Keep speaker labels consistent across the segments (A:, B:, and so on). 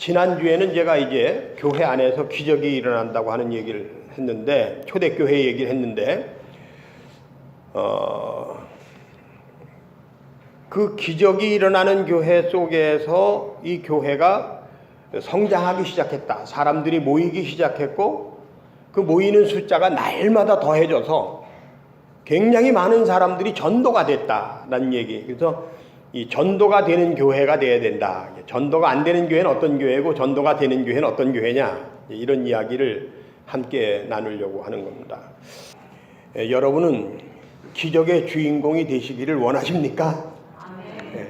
A: 지난주에는 제가 이제 교회 안에서 기적이 일어난다고 하는 얘기를 했는데, 초대교회 얘기를 했는데, 그 기적이 일어나는 교회 속에서 이 교회가 성장하기 시작했다. 사람들이 모이기 시작했고, 그 모이는 숫자가 날마다 더해져서 굉장히 많은 사람들이 전도가 됐다라는 얘기. 그래서 이 전도가 되는 교회가 돼야 된다. 전도가 안 되는 교회는 어떤 교회고 전도가 되는 교회는 어떤 교회냐. 이런 이야기를 함께 나누려고 하는 겁니다. 여러분은 기적의 주인공이 되시기를 원하십니까? 네.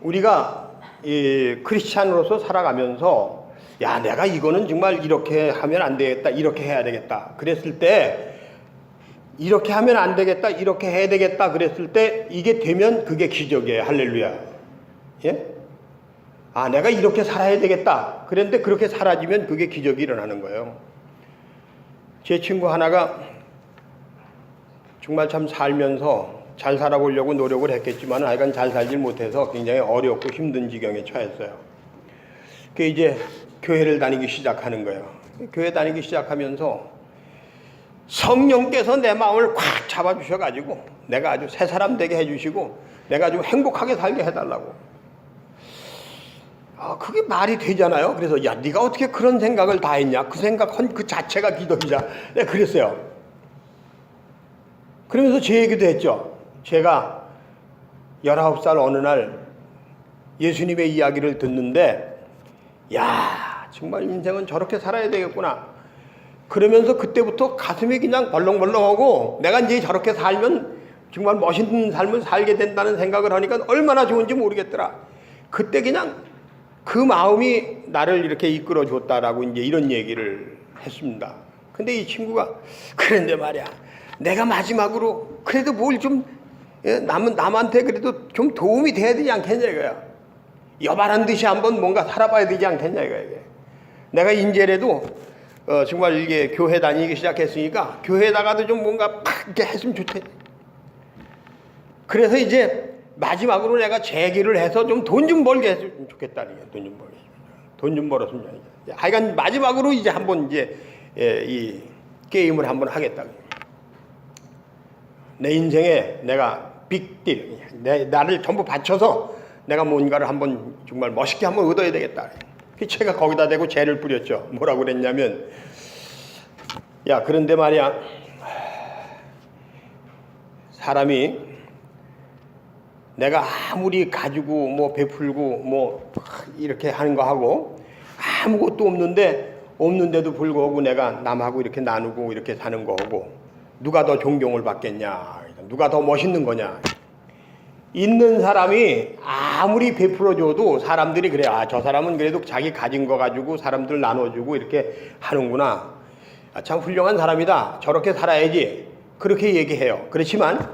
A: 우리가 이 크리스찬으로서 살아가면서 야, 내가 이거는 정말 이렇게 하면 안 되겠다, 이렇게 해야 되겠다 그랬을 때, 이렇게 하면 안 되겠다, 이렇게 해야 되겠다 그랬을 때 이게 되면 그게 기적이에요. 할렐루야. 예? 아, 내가 이렇게 살아야 되겠다 그랬는데 그렇게 사라지면 그게 기적이 일어나는 거예요. 제 친구 하나가 정말 참 살면서 잘 살아보려고 노력을 했겠지만 하여간 잘 살질 못해서 굉장히 어렵고 힘든 지경에 처했어요. 그 이제 교회를 다니기 시작하는 거예요. 교회 다니기 시작하면서 성령께서 내 마음을 꽉 잡아주셔가지고 내가 아주 새 사람 되게 해주시고 내가 아주 행복하게 살게 해달라고. 그게 말이 되잖아요. 그래서 야, 네가 어떻게 그런 생각을 다 했냐? 그 생각 그 자체가 기적이자. 내가 그랬어요. 그러면서 제 얘기도 했죠. 제가 19살 어느 날 예수님의 이야기를 듣는데 야, 정말 인생은 저렇게 살아야 되겠구나. 그러면서 그때부터 가슴이 그냥 벌렁벌렁하고 내가 이제 저렇게 살면 정말 멋있는 삶을 살게 된다는 생각을 하니까 얼마나 좋은지 모르겠더라. 그때 그냥 그 마음이 나를 이렇게 이끌어 줬다라고 이제 이런 얘기를 했습니다. 근데 이 친구가 그런데 말이야, 내가 마지막으로 그래도 뭘 좀 남한테 그래도 좀 도움이 돼야 되지 않겠냐 이거야. 여발한 듯이 한번 뭔가 살아봐야 되지 않겠냐 이거야. 내가 인제라도 정말 이게 교회 다니기 시작했으니까 교회에다가도 좀 뭔가 팍 이렇게 했으면 좋겠네. 그래서 이제 마지막으로 내가 재기를 해서 좀 돈 좀 벌게 했으면 좋겠다는 거야. 돈 좀 벌게. 돈 좀 벌었으면 좋겠다. 하여간 마지막으로 이제 한번 이제 이 게임을 한번 하겠다. 내 인생에 내가 빅딜, 나를 전부 바쳐서 내가 뭔가를 한번 정말 멋있게 한번 얻어야 되겠다. 제가 거기다 대고 재를 뿌렸죠. 뭐라고 그랬냐면, 야, 그런데 말이야, 사람이 내가 아무리 가지고 뭐 베풀고 뭐 이렇게 하는 거 하고 아무것도 없는데도 불구하고 내가 남하고 이렇게 나누고 이렇게 사는 거고 누가 더 존경을 받겠냐, 누가 더 멋있는 거냐. 있는 사람이 아무리 베풀어줘도 사람들이 그래, 아, 저 사람은 그래도 자기 가진 거 가지고 사람들 나눠주고 이렇게 하는구나. 참 훌륭한 사람이다. 저렇게 살아야지. 그렇게 얘기해요. 그렇지만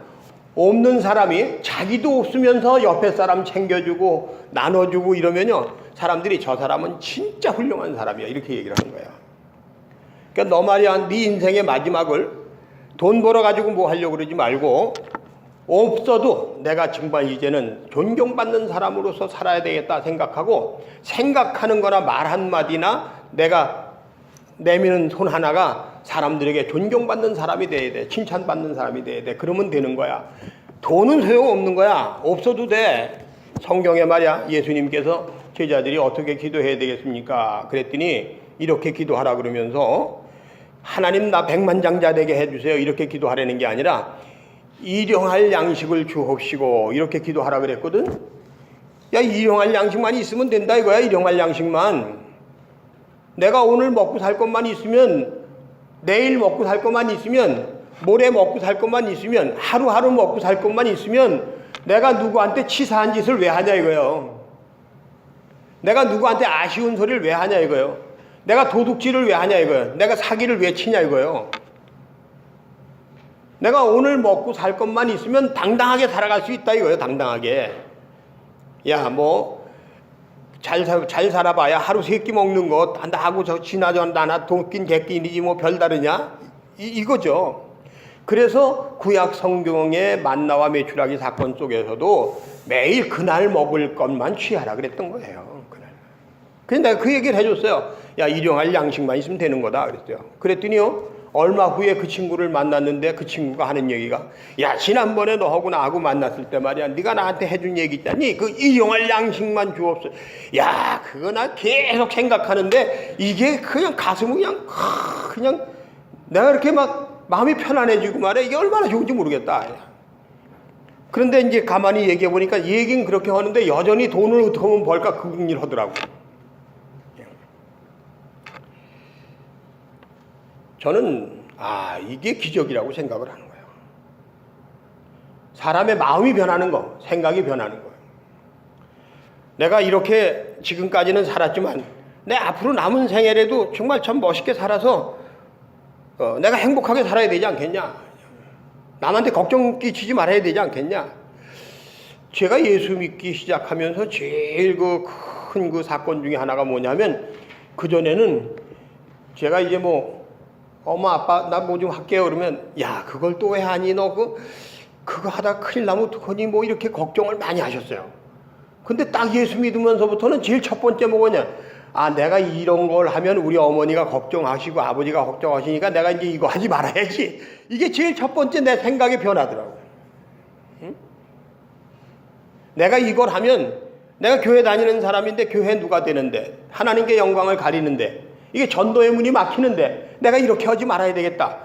A: 없는 사람이 자기도 없으면서 옆에 사람 챙겨주고 나눠주고 이러면요, 사람들이 저 사람은 진짜 훌륭한 사람이야 이렇게 얘기를 하는 거야. 그러니까 너 말이야, 네 인생의 마지막을 돈 벌어가지고 뭐 하려고 그러지 말고 없어도 내가 정말 이제는 존경받는 사람으로서 살아야 되겠다 생각하고 생각하는 거나 말 한마디나 내가 내미는 손 하나가 사람들에게 존경받는 사람이 돼야 돼. 칭찬받는 사람이 돼야 돼. 그러면 되는 거야. 돈은 소용없는 거야. 없어도 돼. 성경에 말이야, 예수님께서 제자들이 어떻게 기도해야 되겠습니까? 그랬더니 이렇게 기도하라 그러면서 하나님 나 백만장자 되게 해주세요 이렇게 기도하라는 게 아니라 일용할 양식을 주옵시고 이렇게 기도하라 그랬거든. 야, 일용할 양식만 있으면 된다 이거야. 일용할 양식만. 내가 오늘 먹고 살 것만 있으면, 내일 먹고 살 것만 있으면, 모레 먹고 살 것만 있으면, 하루하루 먹고 살 것만 있으면 내가 누구한테 치사한 짓을 왜 하냐 이거예요. 내가 누구한테 아쉬운 소리를 왜 하냐 이거예요. 내가 도둑질을 왜 하냐 이거예요. 내가 사기를 왜 치냐 이거예요. 내가 오늘 먹고 살 것만 있으면 당당하게 살아갈 수 있다 이거예요. 당당하게. 야, 뭐 잘 살아봐야 하루 3끼 먹는 것 나하고 저 지나전다 나 돈낀 개끼니지 뭐 별다르냐 이거죠. 그래서 구약 성경의 만나와 메추라기 사건 속에서도 매일 그날 먹을 것만 취하라 그랬던 거예요. 그날. 그래서 내가 그 얘기를 해줬어요. 야, 일용할 양식만 있으면 되는 거다 그랬어요. 그랬더니요, 얼마 후에 그 친구를 만났는데 그 친구가 하는 얘기가, 야, 지난번에 너하고 나하고 만났을 때 말이야, 네가 나한테 해준 얘기 있잖니, 그 일용할 양식만 주옵소서. 야, 그거 나 계속 생각하는데 이게 그냥 가슴이 그냥 내가 이렇게 막 마음이 편안해지고 말이야, 이게 얼마나 좋은지 모르겠다. 그런데 이제 가만히 얘기해 보니까 얘긴 그렇게 하는데 여전히 돈을 어떻게 하면 벌까 그 일 하더라고. 저는 이게 기적이라고 생각을 하는 거예요. 사람의 마음이 변하는 거, 생각이 변하는 거예요. 내가 이렇게 지금까지는 살았지만 내 앞으로 남은 생애에도 정말 참 멋있게 살아서 내가 행복하게 살아야 되지 않겠냐. 남한테 걱정 끼치지 말아야 되지 않겠냐. 제가 예수 믿기 시작하면서 제일 큰 그 사건 중에 하나가 뭐냐면, 그전에는 제가 이제 뭐 엄마 아빠 나 뭐 좀 할게요 그러면, 야, 그걸 또 왜 하니, 너 그거 하다 큰일 나면 어떡하니, 뭐 이렇게 걱정을 많이 하셨어요. 근데 딱 예수 믿으면서부터는 제일 첫 번째 뭐냐, 내가 이런 걸 하면 우리 어머니가 걱정하시고 아버지가 걱정하시니까 내가 이제 이거 하지 말아야지. 이게 제일 첫 번째 내 생각이 변하더라고요. 응? 내가 이걸 하면, 내가 교회 다니는 사람인데 교회 누가 되는데, 하나님께 영광을 가리는데, 이게 전도의 문이 막히는데 내가 이렇게 하지 말아야 되겠다.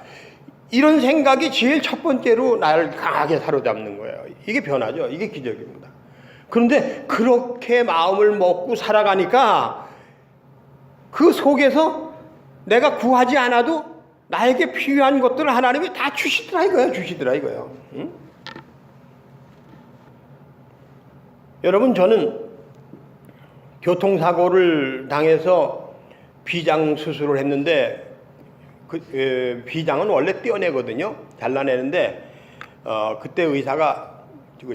A: 이런 생각이 제일 첫 번째로 나를 강하게 사로잡는 거예요. 이게 변화죠. 이게 기적입니다. 그런데 그렇게 마음을 먹고 살아가니까 그 속에서 내가 구하지 않아도 나에게 필요한 것들을 하나님이 다 주시더라 이거예요. 응? 여러분, 저는 교통사고를 당해서 비장 수술을 했는데, 비장은 원래 떼어내거든요. 잘라내는데 그때 의사가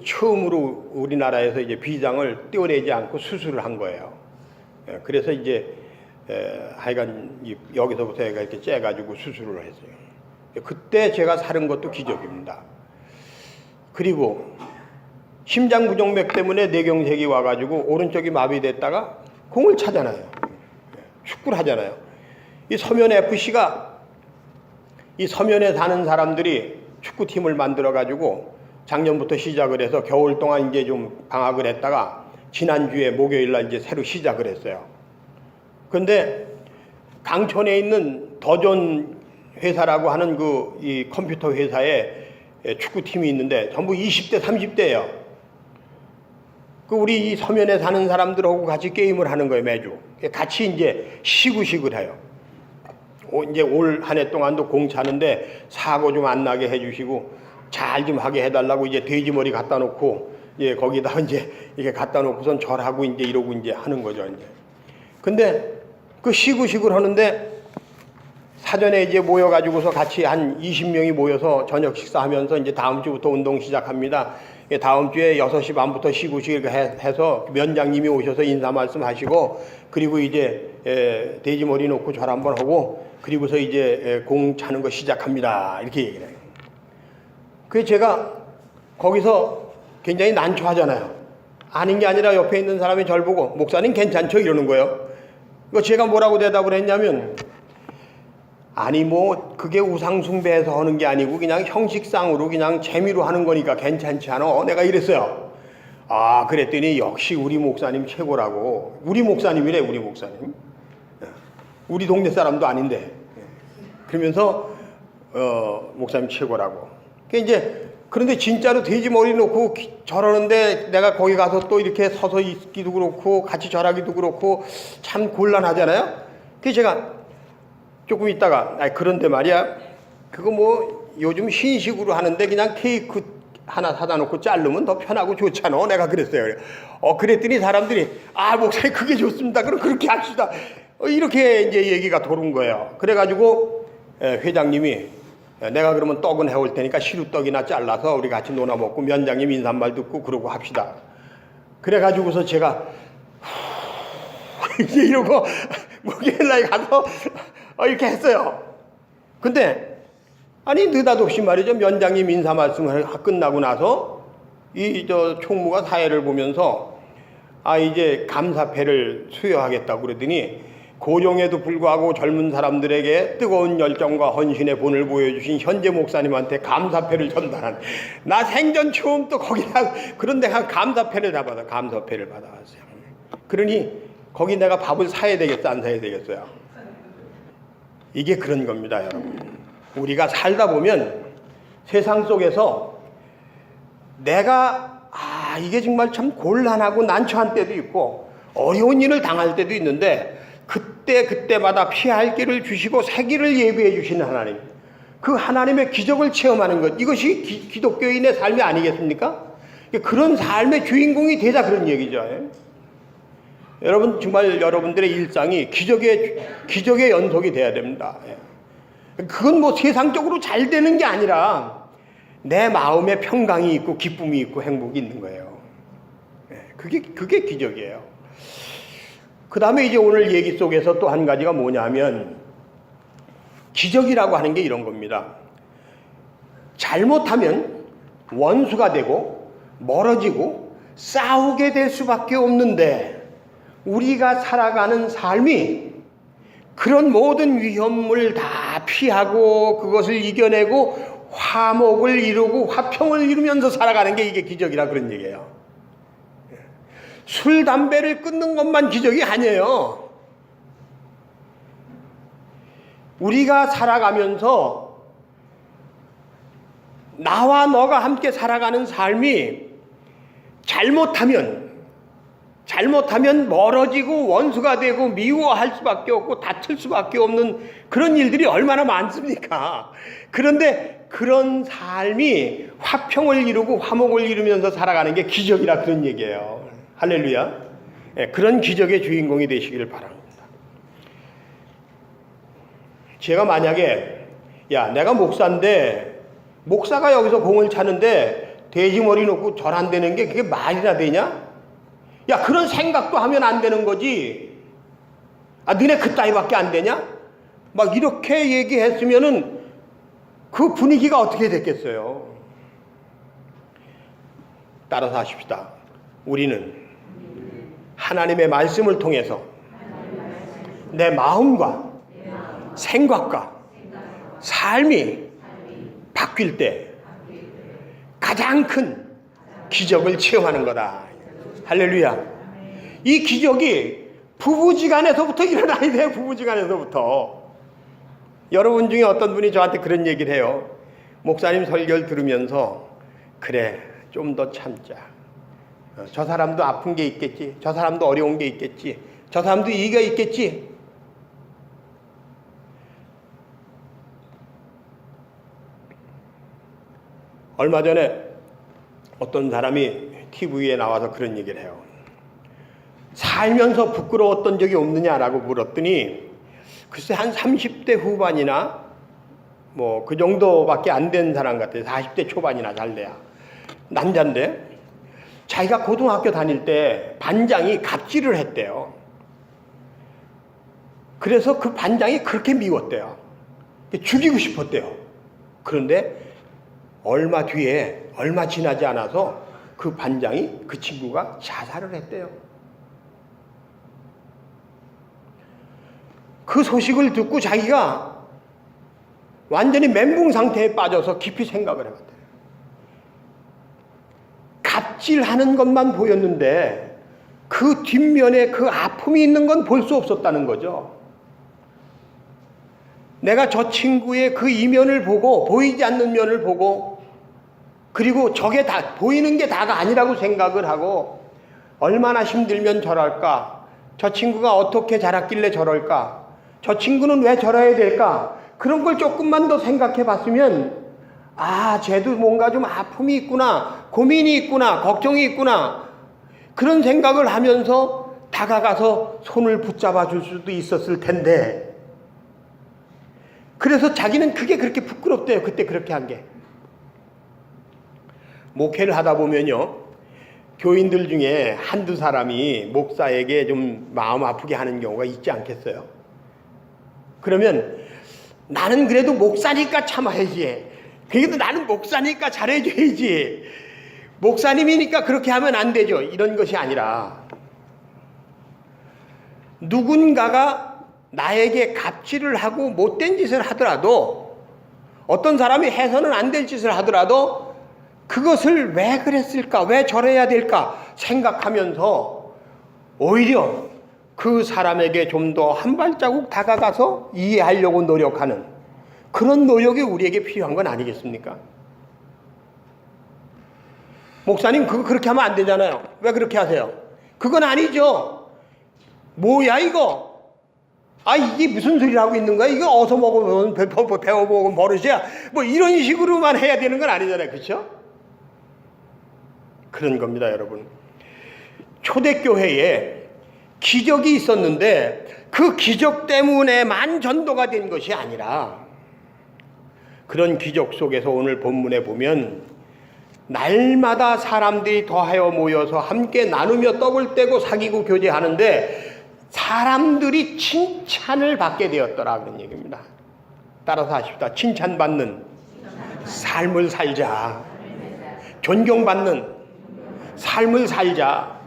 A: 처음으로 우리나라에서 이제 비장을 떼어내지 않고 수술을 한 거예요. 그래서 이제 하여간 여기서부터 얘가 이렇게 째가지고 수술을 했어요. 그때 제가 살은 것도 기적입니다. 그리고 심장부정맥 때문에 뇌경색이 와가지고 오른쪽이 마비됐다가 공을 차잖아요. 축구를 하잖아요. 이 서면 FC가 이 서면에 사는 사람들이 축구팀을 만들어가지고 작년부터 시작을 해서 겨울 동안 이제 좀 방학을 했다가 지난주에 목요일날 이제 새로 시작을 했어요. 근데 강촌에 있는 더존 회사라고 하는 이 컴퓨터 회사에 축구팀이 있는데 전부 20대, 30대예요. 우리 이 서면에 사는 사람들하고 같이 게임을 하는 거예요, 매주. 같이 이제 시구식을 해요. 이제 올 한 해 동안도 공 차는데 사고 좀 안 나게 해주시고 잘 좀 하게 해달라고 이제 돼지머리 갖다 놓고, 거기다 이제 이렇게 갖다 놓고선 절하고 이제 이러고 이제 하는 거죠, 이제. 근데 그 시구식을 하는데 사전에 이제 모여가지고서 같이 한 20명이 모여서 저녁 식사하면서 이제 다음 주부터 운동 시작합니다. 다음 주에 6시 반부터 시구식 해서 면장님이 오셔서 인사 말씀하시고, 그리고 이제 돼지머리 놓고 절 한번 하고, 그리고서 이제 공 차는 거 시작합니다. 이렇게 얘기를 해요. 그래서 제가 거기서 굉장히 난처하잖아요. 아닌 게 아니라 옆에 있는 사람이 절 보고 목사님 괜찮죠? 이러는 거예요. 이거 제가 뭐라고 대답을 했냐면, 아니 뭐 그게 우상숭배해서 하는 게 아니고 그냥 형식상으로 그냥 재미로 하는 거니까 괜찮지 않아? 내가 이랬어요. 그랬더니 역시 우리 목사님 최고라고. 우리 목사님이래, 우리 목사님. 우리 동네 사람도 아닌데. 그러면서 목사님 최고라고. 그런데 진짜로 돼지 머리 놓고 절하는데 내가 거기 가서 또 이렇게 서서 있기도 그렇고 같이 절하기도 그렇고 참 곤란하잖아요. 그래서 제가 조금 있다가, 그런데 말이야, 그거 뭐 요즘 신식으로 하는데 그냥 케이크 하나 사다 놓고 자르면 더 편하고 좋잖아. 내가 그랬어요. 그랬더니 사람들이, 목사님 그게 좋습니다. 그럼 그렇게 합시다. 이렇게 이제 얘기가 도는 거예요. 그래가지고 회장님이, 내가 그러면 떡은 해올 테니까 시루떡이나 잘라서 우리 같이 논아 먹고 면장님 인사말 듣고 그러고 합시다. 그래가지고서 제가 이제 이러고 목요일날 가서 이렇게 했어요. 근데 느닷없이 말이죠, 면장님 인사 말씀을 끝나고 나서 이 총무가 사회를 보면서 이제 감사패를 수여하겠다고 그러더니 고종에도 불구하고 젊은 사람들에게 뜨거운 열정과 헌신의 본을 보여주신 현재 목사님한테 감사패를 전달한, 나 생전 처음 또 거기다 그런 데가 감사패를 받아왔어요. 그러니 거기 내가 밥을 사야 되겠어, 안 사야 되겠어요? 이게 그런 겁니다, 여러분. 우리가 살다 보면 세상 속에서 내가 이게 정말 참 곤란하고 난처한 때도 있고 어려운 일을 당할 때도 있는데 그때마다 피할 길을 주시고 새 길을 예비해 주시는 하나님, 그 하나님의 기적을 체험하는 것, 이것이 기독교인의 삶이 아니겠습니까? 그런 삶의 주인공이 되자 그런 얘기죠. 여러분, 정말 여러분들의 일상이 기적의 연속이 돼야 됩니다. 그건 뭐 세상적으로 잘 되는 게 아니라 내 마음에 평강이 있고 기쁨이 있고 행복이 있는 거예요. 그게 기적이에요. 그 다음에 이제 오늘 얘기 속에서 또 한 가지가 뭐냐면, 기적이라고 하는 게 이런 겁니다. 잘못하면 원수가 되고 멀어지고 싸우게 될 수밖에 없는데, 우리가 살아가는 삶이 그런 모든 위험을 다 피하고 그것을 이겨내고 화목을 이루고 화평을 이루면서 살아가는 게 이게 기적이라 그런 얘기예요. 술, 담배를 끊는 것만 기적이 아니에요. 우리가 살아가면서 나와 너가 함께 살아가는 삶이 잘못하면 멀어지고 원수가 되고 미워할 수밖에 없고 다툴 수밖에 없는 그런 일들이 얼마나 많습니까? 그런데 그런 삶이 화평을 이루고 화목을 이루면서 살아가는 게 기적이라 그런 얘기예요. 할렐루야. 그런 기적의 주인공이 되시기를 바랍니다. 제가 만약에 내가 목사인데 목사가 여기서 공을 차는데 돼지 머리 놓고 절 안 되는 게 그게 말이나 되냐? 그런 생각도 하면 안 되는 거지. 너네 그따위밖에 안 되냐? 막 이렇게 얘기했으면은 그 분위기가 어떻게 됐겠어요? 따라서 하십시다. 우리는 하나님의 말씀을 통해서 내 마음과 생각과 삶이 바뀔 때 가장 큰 기적을 체험하는 거다. 할렐루야. 이 기적이 부부지간에서부터 일어나야 돼요. 부부지간에서부터. 여러분 중에 어떤 분이 저한테 그런 얘기를 해요. 목사님 설교를 들으면서 그래, 좀 더 참자. 저 사람도 아픈 게 있겠지. 저 사람도 어려운 게 있겠지. 저 사람도 이가 있겠지. 얼마 전에 어떤 사람이 TV에 나와서 그런 얘기를 해요. 살면서 부끄러웠던 적이 없느냐라고 물었더니 글쎄 한 30대 후반이나 뭐 그 정도밖에 안 된 사람 같아요. 40대 초반이나 잘 돼야. 남자인데 자기가 고등학교 다닐 때 반장이 갑질을 했대요. 그래서 그 반장이 그렇게 미웠대요. 죽이고 싶었대요. 그런데 얼마 지나지 않아서 그 반장이 그 친구가 자살을 했대요. 그 소식을 듣고 자기가 완전히 멘붕 상태에 빠져서 깊이 생각을 해봤대요. 갑질하는 것만 보였는데 그 뒷면에 그 아픔이 있는 건 볼 수 없었다는 거죠. 내가 저 친구의 그 이면을 보고 보이지 않는 면을 보고 그리고 저게 다 보이는 게 다가 아니라고 생각을 하고 얼마나 힘들면 저럴까? 저 친구가 어떻게 자랐길래 저럴까? 저 친구는 왜 저래야 될까? 그런 걸 조금만 더 생각해 봤으면 쟤도 뭔가 좀 아픔이 있구나, 고민이 있구나, 걱정이 있구나 그런 생각을 하면서 다가가서 손을 붙잡아 줄 수도 있었을 텐데 그래서 자기는 그게 그렇게 부끄럽대요. 그때 그렇게 한 게. 목회를 하다 보면요, 교인들 중에 한두 사람이 목사에게 좀 마음 아프게 하는 경우가 있지 않겠어요? 그러면 나는 그래도 목사니까 참아야지. 그래도 나는 목사니까 잘해줘야지. 목사님이니까 그렇게 하면 안 되죠. 이런 것이 아니라 누군가가 나에게 갑질을 하고 못된 짓을 하더라도, 어떤 사람이 해서는 안 될 짓을 하더라도 그것을 왜 그랬을까, 왜 저래야 될까 생각하면서 오히려 그 사람에게 좀 더 한 발자국 다가가서 이해하려고 노력하는 그런 노력이 우리에게 필요한 건 아니겠습니까? 목사님, 그거 그렇게 하면 안 되잖아요. 왜 그렇게 하세요? 그건 아니죠. 뭐야 이거? 아, 이게 무슨 소리를 하고 있는 거야? 이거 어서 먹으면 배워먹으면 버릇이야. 뭐 이런 식으로만 해야 되는 건 아니잖아요. 그렇죠? 그런 겁니다, 여러분. 초대교회에 기적이 있었는데 그 기적 때문에만 전도가 된 것이 아니라, 그런 기적 속에서 오늘 본문에 보면 날마다 사람들이 더하여 모여서 함께 나누며 떡을 떼고 사귀고 교제하는데 사람들이 칭찬을 받게 되었더라, 그런 얘기입니다. 따라서 하십시다. 칭찬받는 삶을 살자. 존경받는 삶을 살자.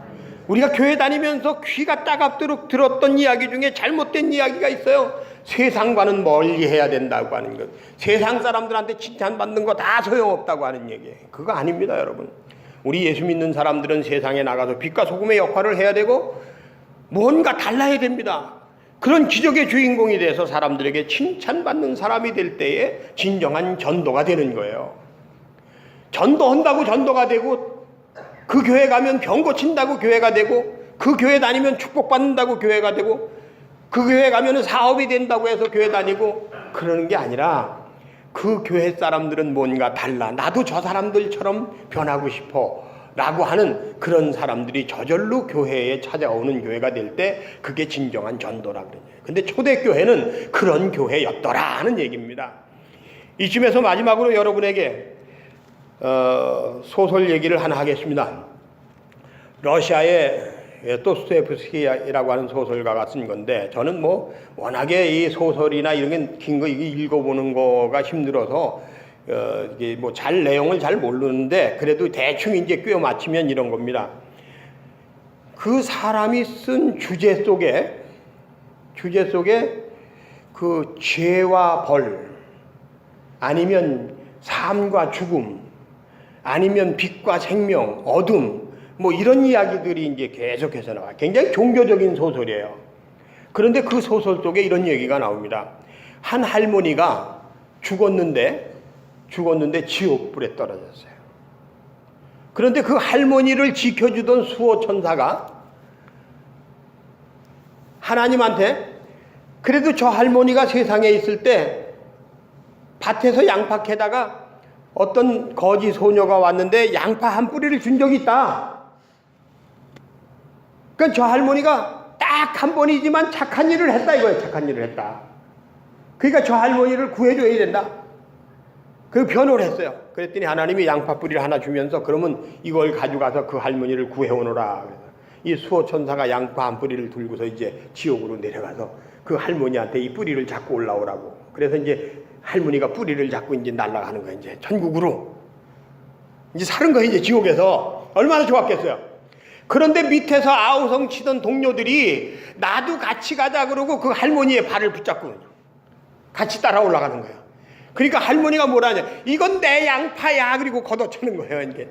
A: 우리가 교회 다니면서 귀가 따갑도록 들었던 이야기 중에 잘못된 이야기가 있어요. 세상과는 멀리 해야 된다고 하는 것. 세상 사람들한테 칭찬받는 거 다 소용없다고 하는 얘기예요. 그거 아닙니다, 여러분. 우리 예수 믿는 사람들은 세상에 나가서 빛과 소금의 역할을 해야 되고 뭔가 달라야 됩니다. 그런 기적의 주인공이 돼서 사람들에게 칭찬받는 사람이 될 때에 진정한 전도가 되는 거예요. 전도한다고 전도가 되고, 그 교회 가면 병 고친다고 교회가 되고, 그 교회 다니면 축복받는다고 교회가 되고, 그 교회 가면 사업이 된다고 해서 교회 다니고 그러는 게 아니라, 그 교회 사람들은 뭔가 달라, 나도 저 사람들처럼 변하고 싶어 라고 하는 그런 사람들이 저절로 교회에 찾아오는 교회가 될 때 그게 진정한 전도라 그러죠. 근데 초대교회는 그런 교회였더라 하는 얘기입니다. 이쯤에서 마지막으로 여러분에게 소설 얘기를 하나 하겠습니다. 러시아의 도스토옙스키라고 하는 소설가가 쓴 건데, 저는 뭐 워낙에 이 소설이나 이런 게 긴 거 읽어보는 거가 힘들어서 이게 뭐 잘 내용을 잘 모르는데, 그래도 대충 이제 꿰어 맞추면 이런 겁니다. 그 사람이 쓴 주제 속에 그 죄와 벌, 아니면 삶과 죽음, 아니면 빛과 생명, 어둠, 뭐 이런 이야기들이 이제 계속해서 나와요. 굉장히 종교적인 소설이에요. 그런데 그 소설 속에 이런 얘기가 나옵니다. 한 할머니가 죽었는데 지옥불에 떨어졌어요. 그런데 그 할머니를 지켜주던 수호천사가 하나님한테, 그래도 저 할머니가 세상에 있을 때 밭에서 양파 캐다가 어떤 거지 소녀가 왔는데 양파 한 뿌리를 준 적이 있다. 그러니까 저 할머니가 딱 한 번이지만 착한 일을 했다 이거예요. 착한 일을 했다. 그러니까 저 할머니를 구해줘야 된다. 그 변호를 했어요. 그랬더니 하나님이 양파 뿌리를 하나 주면서, 그러면 이걸 가져가서 그 할머니를 구해오너라. 이 수호천사가 양파 한 뿌리를 들고서 이제 지옥으로 내려가서 그 할머니한테 이 뿌리를 잡고 올라오라고. 그래서 이제 할머니가 뿌리를 잡고 이제 날아가는 거예요. 이제 천국으로 이제 사는 거예요. 이제 지옥에서. 얼마나 좋았겠어요. 그런데 밑에서 아우성 치던 동료들이 나도 같이 가자 그러고 그 할머니의 발을 붙잡고 같이 따라 올라가는 거예요. 그러니까 할머니가 뭐라냐, 이건 내 양파야. 그리고 걷어차는 거예요. 이게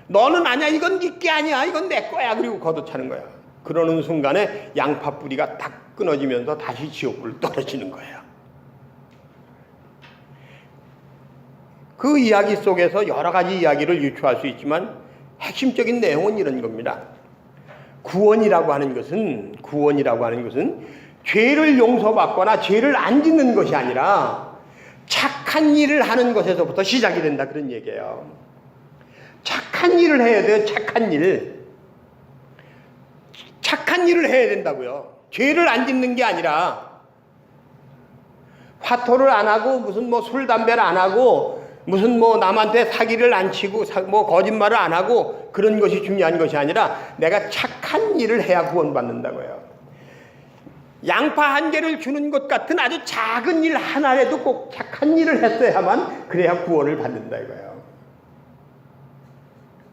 A: 너는 아니야, 이건 네게 아니야, 이건 내 거야. 그리고 걷어차는 거야. 그러는 순간에 양파 뿌리가 딱 끊어지면서 다시 지옥불로 떨어지는 거예요. 그 이야기 속에서 여러 가지 이야기를 유추할 수 있지만 핵심적인 내용은 이런 겁니다. 구원이라고 하는 것은 죄를 용서받거나 죄를 안 짓는 것이 아니라 착한 일을 하는 것에서부터 시작이 된다, 그런 얘기예요. 착한 일을 해야 돼요. 착한 일을 해야 된다고요. 죄를 안 짓는 게 아니라, 화토를 안 하고 무슨 뭐 술 담배를 안 하고 무슨 뭐 남한테 사기를 안 치고 뭐 거짓말을 안 하고 그런 것이 중요한 것이 아니라 내가 착한 일을 해야 구원받는다고요. 양파 한 개를 주는 것 같은 아주 작은 일 하나라도 꼭 착한 일을 했어야만 그래야 구원을 받는다 이거예요.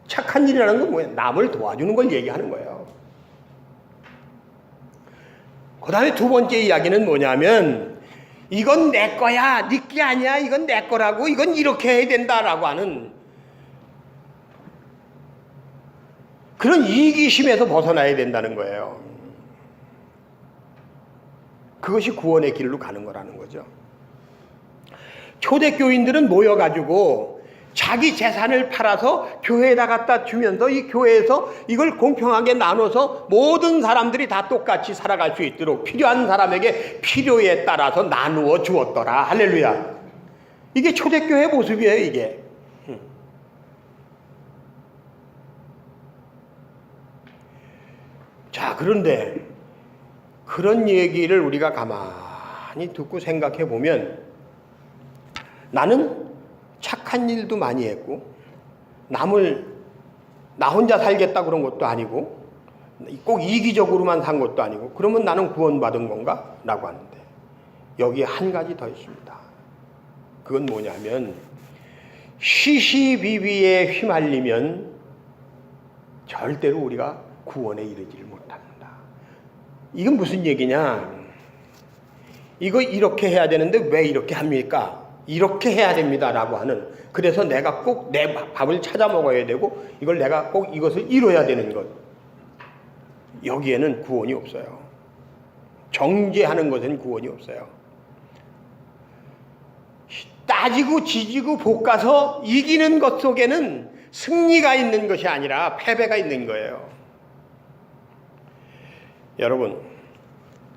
A: 착한 일이라는 건 뭐예요? 남을 도와주는 걸 얘기하는 거예요. 그 다음에 두 번째 이야기는 뭐냐면 이건 내 거야, 네 게 아니야, 이건 내 거라고, 이건 이렇게 해야 된다라고 하는 그런 이기심에서 벗어나야 된다는 거예요. 그것이 구원의 길로 가는 거라는 거죠. 초대교인들은 모여가지고 자기 재산을 팔아서 교회에다 갖다 주면서 이 교회에서 이걸 공평하게 나눠서 모든 사람들이 다 똑같이 살아갈 수 있도록 필요한 사람에게 필요에 따라서 나누어 주었더라. 할렐루야. 이게 초대교회 모습이에요, 이게. 자, 그런데 그런 얘기를 우리가 가만히 듣고 생각해 보면 나는 착한 일도 많이 했고 남을 나 혼자 살겠다 그런 것도 아니고 꼭 이기적으로만 산 것도 아니고 그러면 나는 구원받은 건가? 라고 하는데 여기에 한 가지 더 있습니다. 그건 뭐냐면 시시비비에 휘말리면 절대로 우리가 구원에 이르지를 못합니다. 이건 무슨 얘기냐? 이거 이렇게 해야 되는데 왜 이렇게 합니까? 이렇게 해야 됩니다 라고 하는, 그래서 내가 꼭 내 밥을 찾아 먹어야 되고 이걸 내가 꼭 이것을 이뤄야 되는 것, 여기에는 구원이 없어요. 정죄하는 것은 구원이 없어요. 따지고 지지고 볶아서 이기는 것 속에는 승리가 있는 것이 아니라 패배가 있는 거예요. 여러분,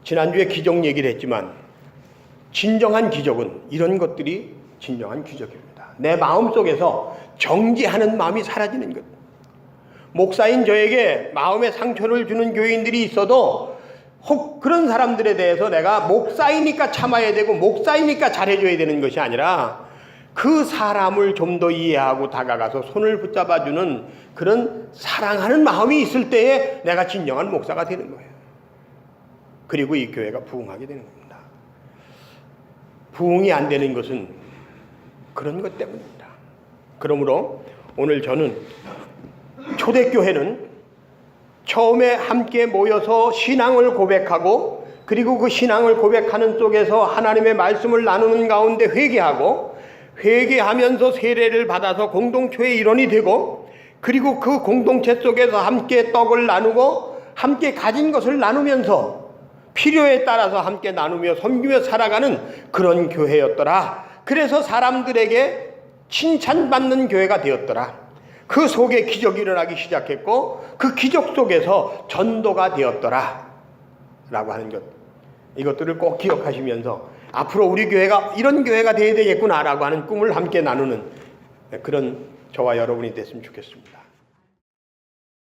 A: 지난주에 기적 얘기를 했지만 진정한 기적은 이런 것들이 진정한 기적입니다. 내 마음속에서 정죄하는 마음이 사라지는 것. 목사인 저에게 마음의 상처를 주는 교인들이 있어도 혹 그런 사람들에 대해서 내가 목사이니까 참아야 되고 목사이니까 잘해줘야 되는 것이 아니라 그 사람을 좀 더 이해하고 다가가서 손을 붙잡아주는 그런 사랑하는 마음이 있을 때에 내가 진정한 목사가 되는 거예요. 그리고 이 교회가 부흥하게 되는 겁니다. 부흥이 안 되는 것은 그런 것 때문입니다. 그러므로 오늘 저는 초대교회는 처음에 함께 모여서 신앙을 고백하고 그리고 그 신앙을 고백하는 속에서 하나님의 말씀을 나누는 가운데 회개하면서 세례를 받아서 공동체의 일원이 되고 그리고 그 공동체 속에서 함께 떡을 나누고 함께 가진 것을 나누면서 필요에 따라서 함께 나누며 섬기며 살아가는 그런 교회였더라. 그래서 사람들에게 칭찬받는 교회가 되었더라. 그 속에 기적이 일어나기 시작했고 그 기적 속에서 전도가 되었더라 라고 하는 것, 이것들을 꼭 기억하시면서 앞으로 우리 교회가 이런 교회가 되어야 되겠구나 라고 하는 꿈을 함께 나누는 그런 저와 여러분이 됐으면 좋겠습니다.